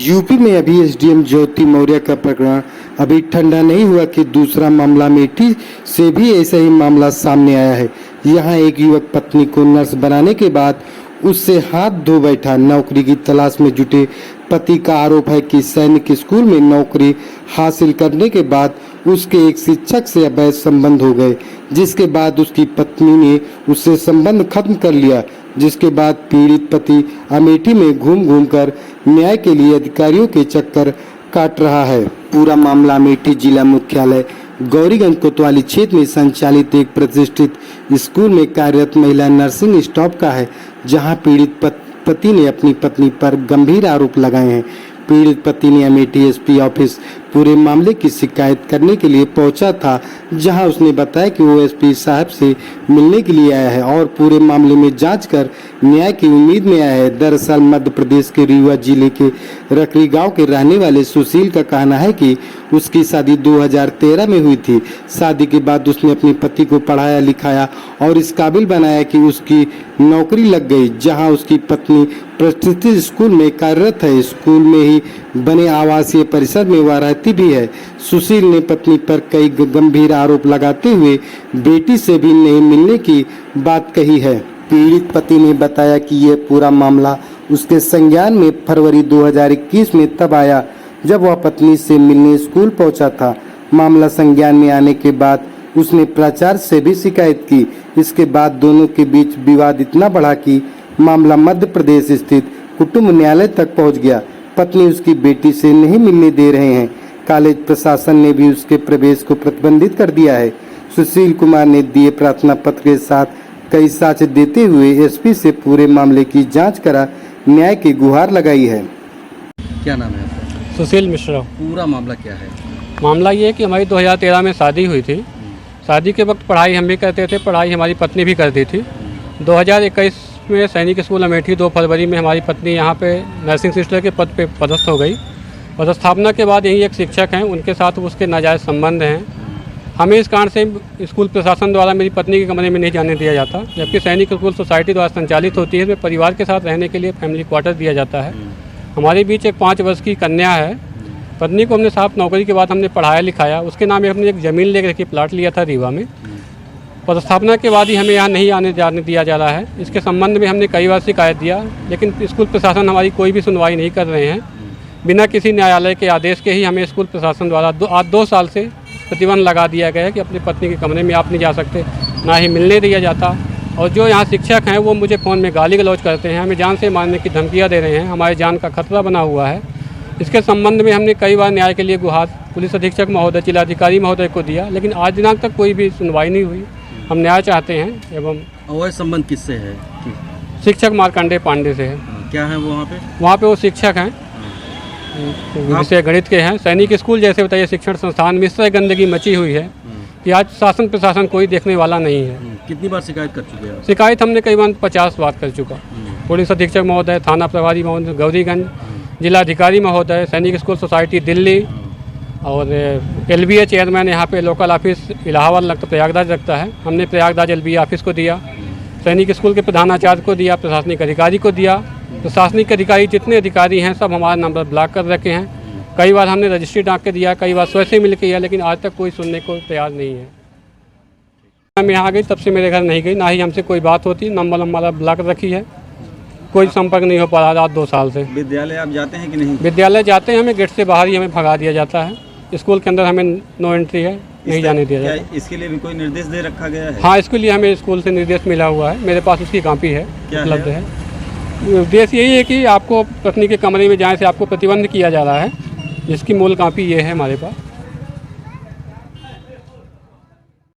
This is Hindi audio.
यूपी में अभी एसडीएम ज्योति मौर्य का प्रकरण अभी ठंडा नहीं हुआ कि दूसरा मामला अमेठी से भी ऐसा ही मामला सामने आया है। यहाँ एक युवक पत्नी को नर्स बनाने के बाद उससे हाथ धो बैठा। नौकरी की तलाश में जुटे पति का आरोप है कि सैनिक स्कूल में नौकरी हासिल करने के बाद उसके एक शिक्षक से अवैध संबंध हो गए, जिसके बाद उसकी पत्नी ने उससे संबंध खत्म कर लिया। जिसके बाद पीड़ित पति अमेठी में घूम घूम कर न्याय के लिए अधिकारियों के चक्कर काट रहा है। पूरा मामला अमेठी जिला मुख्यालय गौरीगंज कोतवाली क्षेत्र में संचालित एक प्रतिष्ठित स्कूल में कार्यरत महिला नर्सिंग स्टाफ का है, जहां पीड़ित पति ने अपनी पत्नी पर गंभीर आरोप लगाए हैं। पीड़ित पति ने अमेठी एसपी ऑफिस पूरे मामले की शिकायत करने के लिए पहुंचा था, जहां उसने बताया कि वो एसपी साहब से मिलने के लिए आया है और पूरे मामले में जांच कर न्याय की उम्मीद में आया है। दरअसल मध्य प्रदेश के रीवा जिले के रकरी गांव के रहने वाले सुशील का कहना है कि उसकी शादी 2013 में हुई थी। शादी के बाद उसने अपने पति को पढ़ाया लिखाया और इस काबिल बनाया कि उसकी नौकरी लग गई, जहां उसकी पत्नी प्रतिष्ठित स्कूल में कार्यरत है। स्कूल में ही बने आवासीय परिसर में वह रहती भी है। सुशील ने पत्नी पर कई गंभीर आरोप लगाते हुए बेटी से भी नहीं मिलने की बात कही है। पीड़ित पति ने बताया कि यह पूरा मामला उसके संज्ञान में फरवरी 2021 में तब आया जब वह पत्नी से मिलने स्कूल पहुंचा था। मामला संज्ञान में आने के बाद उसने प्राचार्य से भी शिकायत की। इसके बाद दोनों के बीच विवाद इतना बढ़ा कि मामला मध्य प्रदेश स्थित कुटुंब न्यायालय तक पहुंच गया। पत्नी उसकी बेटी से नहीं मिलने दे रहे हैं। कॉलेज प्रशासन ने भी उसके प्रवेश को प्रतिबंधित कर दिया है। सुशील कुमार ने दिए प्रार्थना पत्र के साथ कई साक्ष्य देते हुए एसपी से पूरे मामले की जांच करा न्याय की गुहार लगाई है। क्या नाम है आपका? सुशील मिश्रा। पूरा मामला क्या है? मामला ये है कि हमारी 2013 में शादी हुई थी। शादी के वक्त पढ़ाई हम भी करते थे, पढ़ाई हमारी पत्नी भी करती थी। 2021 में सैनिक स्कूल अमेठी 2 फरवरी में हमारी पत्नी यहाँ पे नर्सिंग सिस्टर के पद पे पदस्थ हो गई। पदस्थापना के बाद यही एक शिक्षक हैं, उनके साथ उसके नाजायज़ संबंध हैं। हमें इस कारण से स्कूल प्रशासन द्वारा मेरी पत्नी के कमरे में नहीं जाने दिया जाता, जबकि सैनिक स्कूल सोसाइटी द्वारा संचालित होती है। इसमें परिवार के साथ रहने के लिए फैमिली क्वार्टर दिया जाता है। हमारे बीच एक 5 वर्ष की कन्या है। पत्नी को हमने साफ नौकरी के बाद हमने पढ़ाया लिखाया। उसके नाम हमने एक ज़मीन ले रखी, प्लाट लिया था रीवा में। पदस्थापना के बाद ही हमें यहाँ नहीं आने जाने दिया जा रहा है। इसके संबंध में हमने कई बार शिकायत दिया, लेकिन स्कूल प्रशासन हमारी कोई भी सुनवाई नहीं कर रहे हैं। बिना किसी न्यायालय के आदेश के ही हमें स्कूल प्रशासन द्वारा 2 साल से प्रतिबंध लगा दिया गया है कि अपनी पत्नी के कमरे में आप नहीं जा सकते, ना ही मिलने दिया जाता। और जो यहाँ शिक्षक हैं वो मुझे फ़ोन में गाली गलौज करते हैं, हमें जान से मारने की धमकियाँ दे रहे हैं, हमारे जान का खतरा बना हुआ है। इसके संबंध में हमने कई बार न्याय के लिए गुहार पुलिस अधीक्षक महोदय, जिलाधिकारी महोदय को दिया, लेकिन आज दिनांक तक कोई भी सुनवाई नहीं हुई। हम न्याय चाहते हैं। एवं अवैध संबंध किससे है? शिक्षक मार्कंडेय पांडे से है। क्या है वो वहाँ पे वो शिक्षक हैं, विषय गणित के हैं। सैनिक स्कूल जैसे बताइए शिक्षण संस्थान में इस तरह गंदगी मची हुई है कि आज शासन प्रशासन कोई देखने वाला नहीं है। कितनी बार शिकायत कर चुके हैं? शिकायत हमने करीबन 50 बार कर चुका। पुलिस अधीक्षक महोदय, थाना प्रभारी महोदय गौरीगंज, जिलाधिकारी महोदय, सैनिक स्कूल सोसाइटी दिल्ली और LBA चेयरमैन यहाँ पे लोकल ऑफिस इलाहाबाद लगता प्रयागराज लगता है, हमने प्रयागराज LBA ऑफिस को दिया। सैनिक स्कूल के प्रधानाचार्य को दिया, प्रशासनिक अधिकारी को दिया। प्रशासनिक अधिकारी जितने अधिकारी हैं सब हमारा नंबर ब्लॉक कर रखे हैं। कई बार हमने रजिस्ट्री डाक के दिया, कई बार स्वयं से मिल के दिया, लेकिन आज तक कोई सुनने को तैयार नहीं है। मैं यहाँ गई तब से मेरे घर नहीं गई, ना ही हमसे कोई बात होती। नंबर हमारा ब्लॉक रखी है, कोई संपर्क नहीं हो पा रहा आज 2 साल से। विद्यालय आप जाते हैं कि नहीं? विद्यालय जाते हैं, हमें गेट से बाहर ही हमें भगा दिया जाता है। स्कूल के अंदर हमें नो एंट्री है, नहीं जाने दिया जाता। इसके लिए भी कोई निर्देश दे रखा गया है? हाँ, इसके लिए हमें स्कूल से निर्देश मिला हुआ है, मेरे पास उसकी कॉपी है, उपलब्ध है। उद्देश्य यही है कि आपको पत्नी के कमरे में जाने से आपको प्रतिबंध किया जा रहा है, जिसकी मूल कॉपी ये है हमारे पास।